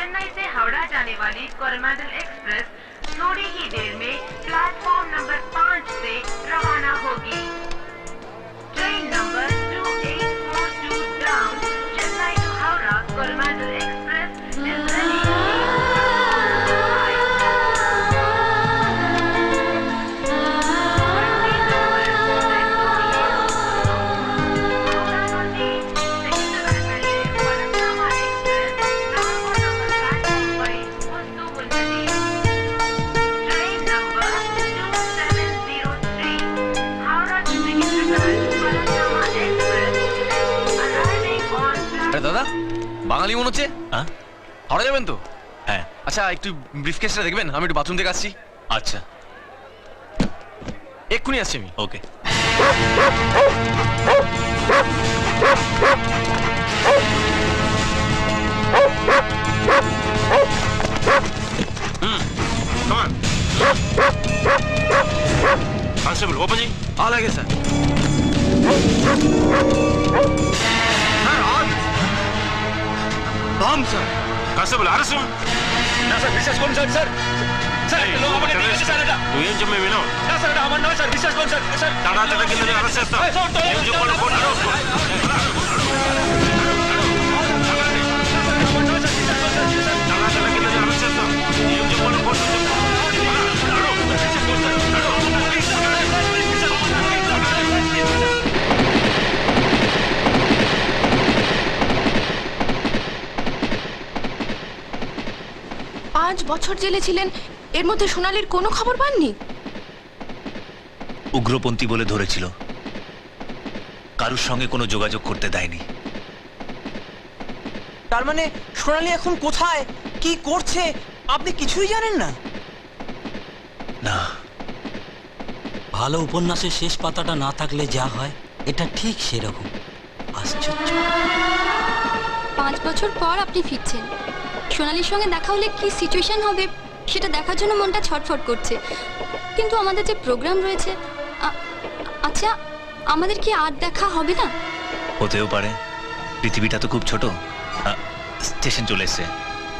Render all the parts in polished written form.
चेन्नई से हावड़ा जाने वाली कोरोमंडल एक्सप्रेस थोड़ी ही देर में प्लेटफॉर्म नंबर 5 से रवाना होगी। Train number 2842 down Chennai to Howrah Coromandel Express is ready to দাদা বাঙালি মনে হচ্ছে। হ্যাঁ হাওড়া যাবেন তো? হ্যাঁ আচ্ছা একটু ব্রিফকেসটা দেখবেন, আমি একটু বাথরুম থেকে আসছি। আচ্ছা এক্ষুনি আসছি আমি। ওকে కానిస్టేబుల్ ఓపెన్ చేయి. అలాగే sir. Bomb sir. Constable arrest. Sir విశ్వాసుకోండి సార్. సార్ సార్ నువ్వేం చెప్పే వినవు. సార్ విశ్వాసుకోండి సార్. సార్ తడా తడ కింద అరెస్ట్ చేస్తా. ఏం చెప్పాలో ఫోన్ నడవకు. తడా తడ కింద అరెస్ట్ చేస్తా. ఏం చెప్పాలో ఫోన్ পাঁচ বছর জেলে ছিলেন, এর মধ্যে সোনালীর কোনো খবর পাননি? উগ্রপন্থী বলে ধরেছিল, কারুর সঙ্গে কোনো যোগাযোগ করতে দেয়নি। তার মানে সোনালী এখন কোথায়, কি করছে আপনি কিছুই জানেন না? না, ভালো উপন্যাসের শেষ পাতাটা না থাকলে যা হয়, এটা ঠিক সেরকম। আশ্চর্য, 5 বছর পর আপনি ফিরছেন। সোনালীর সঙ্গে দেখা হলে কি সিচুয়েশন হবে সেটা দেখার জন্য মনটা ছটফট করছে। কিন্তু আমাদের যে প্রোগ্রাম রয়েছে, আচ্ছা আমাদের কি আর দেখা হবে না? হতেও পারে, পৃথিবীটা তো খুব ছোট। স্টেশন চলে এসছে,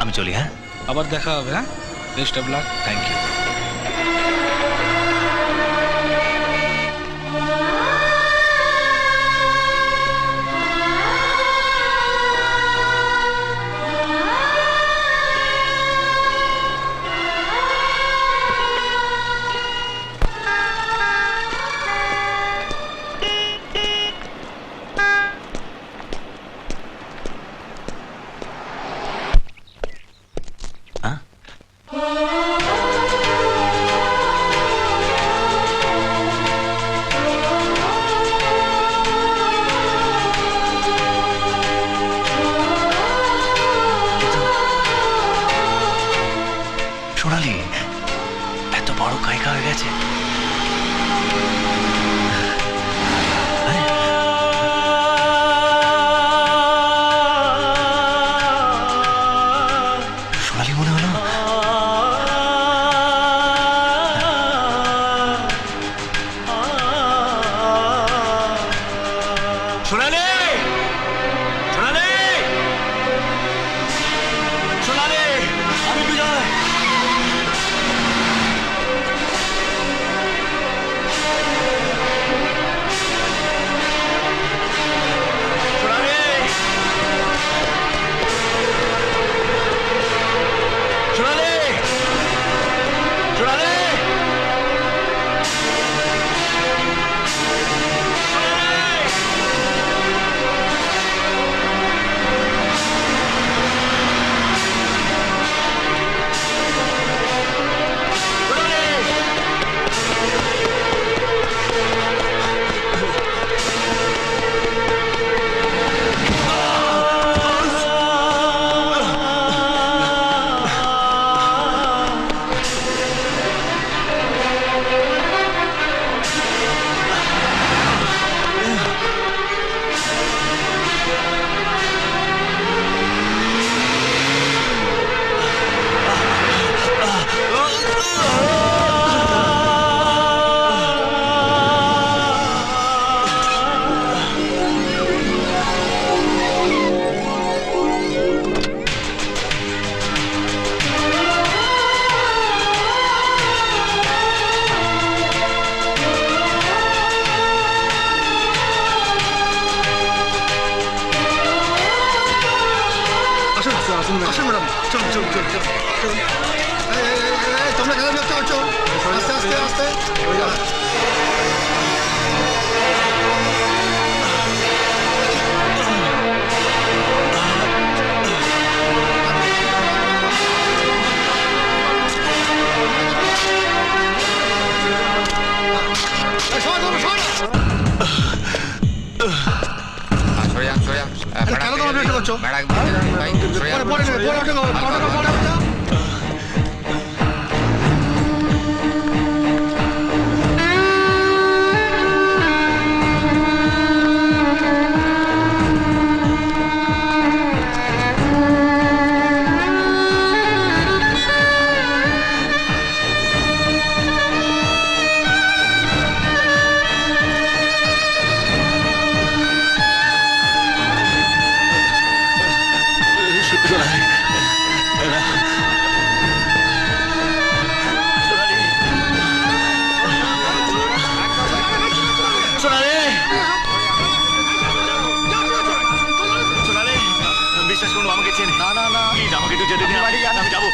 আমি চলি। হ্যাঁ, আবার দেখা হবে। হ্যাঁ, best of luck. Thank you. আসুন ম্যাডাম, চলুন চলুন চলুন চলুন। তোমরা কেন ব্যস্ত করছো? আস্তে আস্তে আস্তে। কেন তোমরা ব্যস্ত করছো? পরে নেবে, পরে ওঠো, পরে ওঠো। বিশ্বাস করুন আমাকে চেনে। না না না, প্লিজ আমাকে একটু যেতে দিন, আমি যাবো।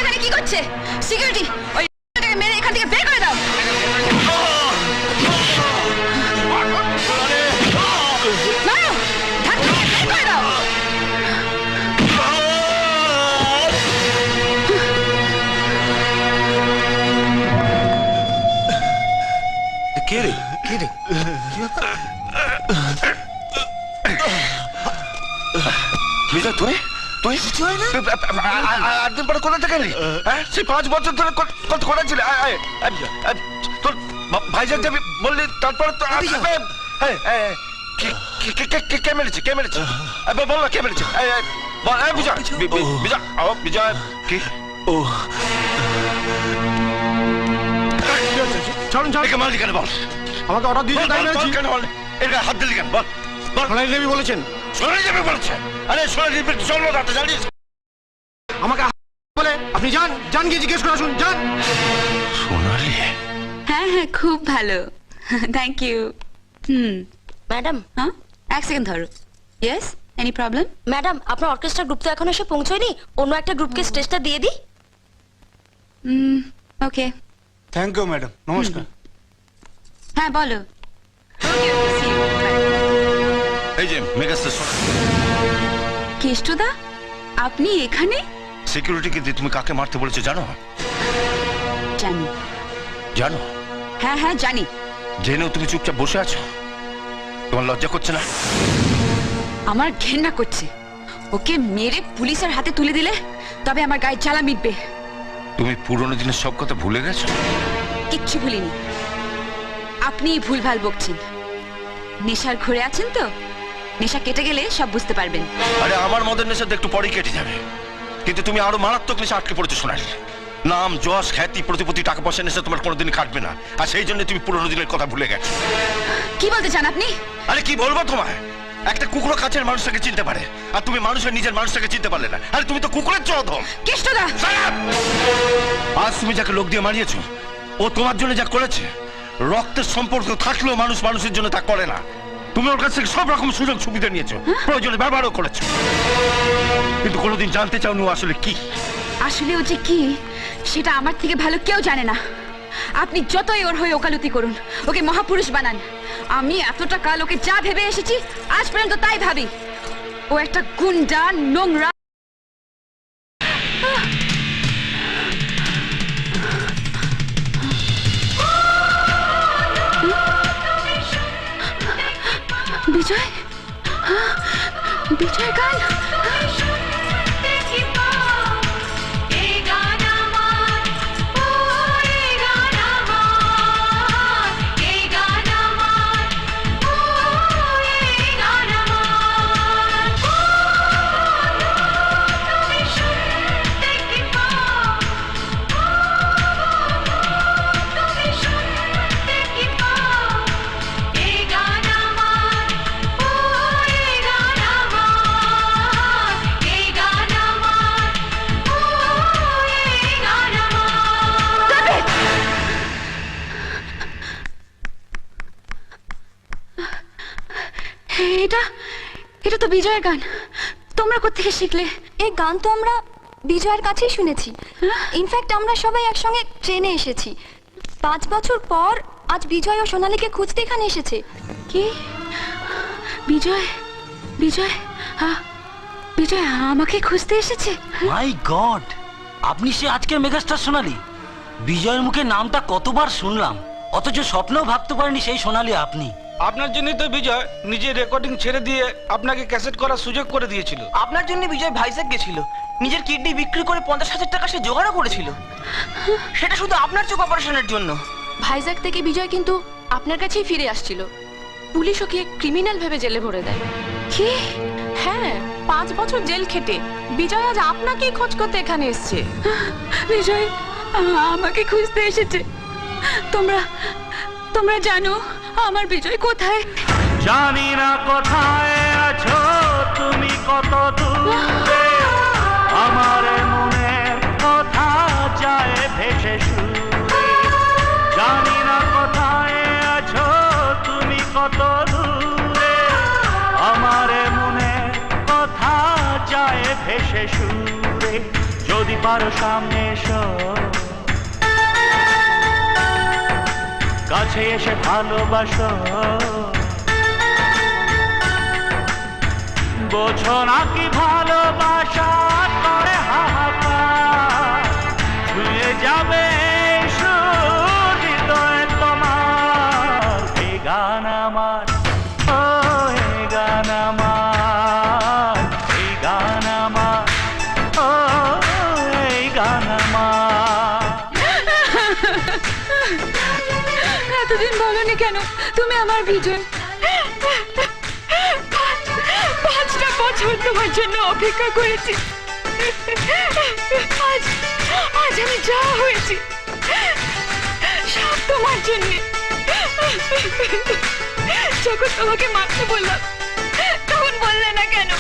আমি কি করছে সিকিউরিটি? ওই মেরে এখান থেকে বের করে দাও। বের করে দাও। কে রে? কে রে? বিজয়, তুই তুই আটদিন পরে কোথা থেকে এলি? হ্যাঁ, সেই 5 বছর ধরে কোথায় ছিলে? তোর ভাইজান যাবি বললি, তারপরে তো কে মেরেছে? কে মেরেছে? বল না, কে মেরেছে? বল। বিজয়, বিজয়, বিজয় কি? ও চলুন চল। মারলি কেন বল? আমাকে অর্ডার দিয়েছে তাই মেরেছি। কেন বল? এর গায়ে হাত দিলি কেন? বল বল। সোনালি দেবী বলেছেন। সোনালি দেবী বলেছে? আরে সোনালি দেবী চল না, রাতে জানিস আমাকে বলে। আপনি যান, যান গিয়ে জিজ্ঞেস করে আসুন, যান। সোনালি? হ্যাঁ হ্যাঁ, খুব ভালো, থ্যাংক ইউ। ম্যাডাম, হ্যাঁ, এক সেকেন্ড ধরো। Yes, any problem? ম্যাডাম আপনার অর্কেস্ট্রা গ্রুপ তো এখন এসে পৌঁছয়নি, অন্য একটা গ্রুপকে স্টেজটা দিয়ে দিই। ওকে, থ্যাংক ইউ ম্যাডাম, নমস্কার। হ্যাঁ বলো। এই যে মেগাস্টার সোনালি। কেষ্টদা, আপনি এখানে? সিকিউরিটিকে দিয়ে তুমি কাকে মারতে বলেছো জানো? জানি। জানো? হ্যাঁ হ্যাঁ জানি। জেনেও তুমি চুপচাপ বসে আছো? তোমার লজ্জা করছে না? আমার ঘেন্না করছে। ওকে মেরে পুলিশের হাতে তুলে দিলে তবে আমার গায়ে জ্বালা মিটবে। তুমি পুরনো দিনের সব কথা ভুলে গেছো? কিচ্ছু ভুলিনি। আপনি ভুলভাল বকছেন। নেশার ঘুরে আছেন তো, নেশা কেটে গেলে সব বুঝতে পারবেন। আরে আমার মদের নেশা একটু পরেই কেটে যাবে, কিন্তু তুমি আরো মারাত্মক নেশা আটকে পড়েছো সোনালি। নাম, যশ, খ্যাতি, প্রতিপত্তি, টাকা পয়সা নেশা তোমার কোনোদিন কাটবে না, আর সেই জন্য তুমি পুরনো দিনের কথা ভুলে গেছো। কি বলতে চান আপনি? আরে কি বলবো তোমায়? একটা কুকুরও কাছের মানুষটাকে চিনতে পারে, আর তুমি মানুষের নিজের মানুষটাকে চিনতে পারলে না। আরে তুমি তো কুকুরের চোদম। কেষ্টদা, আজ তুমি যাকে লোক দিয়ে মারিয়েছো, ও তোমার জন্য যা করেছে, রক্তের সম্পর্ক থাকলেও মানুষ মানুষের জন্য তা করে না। তুমি ওর কাছ থেকে সব রকম সুযোগ সুবিধা নিয়েছো, প্রয়োজনে ব্যবহারও করেছো, কিন্তু কোনোদিন জানতে চাওনি ও আসলে কি। আসলে ও যে কি সেটা আমার থেকে ভালো কেউ জানে না। আপনি যতই ওর হয়ে ওকালতি করুন, ওকে মহাপুরুষ বানান, আমি এতটা কাল ওকে যা ভেবে এসেছি আজ পর্যন্ত তাই ভাবি। ও একটা গুন্ডা, নোংরা। বিজয়, বিজয় গান। এটা এটা তো বিজয়ের গান। তোমরা কোত্থেকে শিখলে? এই গান তো আমরা বিজয়ের কাছেই শুনেছি। ইনফ্যাক্ট আমরা সবাই একসঙ্গে ট্রেনে এসেছি। 5 বছর পর আজ বিজয় ও সোনালীকে খুঁজতে এখানে এসেছে। কি? বিজয় বিজয় বিজয় আমাকে খুঁজতে এসেছে? মাই গড, আপনি সে আজকের মেগাস্টার সোনালী। বিজয়ের মুখে নামটা কতবার শুনলাম, অথচ স্বপ্নেও ভাবতে পারেনি সেই সোনালী আপনি। আপনার জন্যই তো বিজয় নিজের রেকর্ডিং ছেড়ে দিয়ে আপনাকে ক্যাসেট করার সুযোগ করে দিয়েছিল। আপনার জন্য বিজয় ভাইজ্যাক গেছিল, নিজের কিডনি বিক্রি করে 50,000 টাকা সে জোগাড়ও করেছিল, সেটা শুধু আপনার চোখ অপারেশনের জন্য। ভাইজ্যাক থেকে বিজয় কিন্তু আপনার কাছেই ফিরে আসছিল। পুলিশ ওকে ক্রিমিনাল ভেবে জেলে ভরে দেয়। কি? হ্যাঁ, 5 বছর জেল খেটে বিজয় আজ আপনাকেই খোঁজ করতে এখানে এসেছে। বিজয় আমাকে খুঁজতে এসেছে। তোমরা তোমরা জানো আমার বিজয় কোথায়? জানি না কোথায় আছো তুমি, কত দূরে আমার মনের কথা যায় ভেসে সুরে। জানি না কোথায় আছো তুমি, কত দূরে আমার মনের কথা যায় ভেসে সুরে। যদি পারো সামনে এসো, কাছে এসে ভালোবাসো, বোঝো নাকি ভালোবাসা করে হাহাকার, ছুঁয়ে যাবে হৃদয় তোমার। এই গান আমার, ও এই গান আমার, এই গান আমার, ও এই গান আমার। এতদিন বলনি কেন তুমি আমার বিজয়? 5টা বছর তোমার জন্য অপেক্ষা করেছি। আজ আজ আমি যা হয়েছি সব তোমার জন্য। যখন তোমাকে মারতে বললাম তখন বললে না কেন?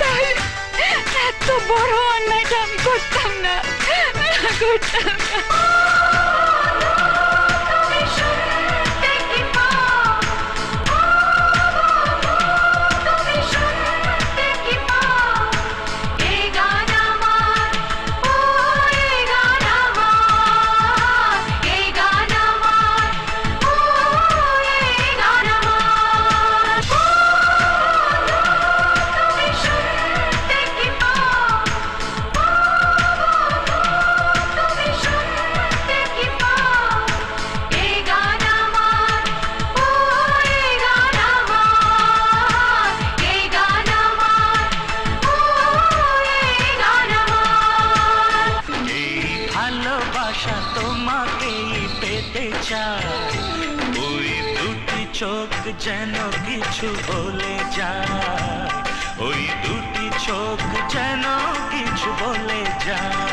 তাহলে এত বড় অন্যায়টা আমি করতাম না, করতাম না। ওই দুটি চোখ যেন কিছু বলে যায়, ওই দুটি চোখ যেন কিছু বলে যায়।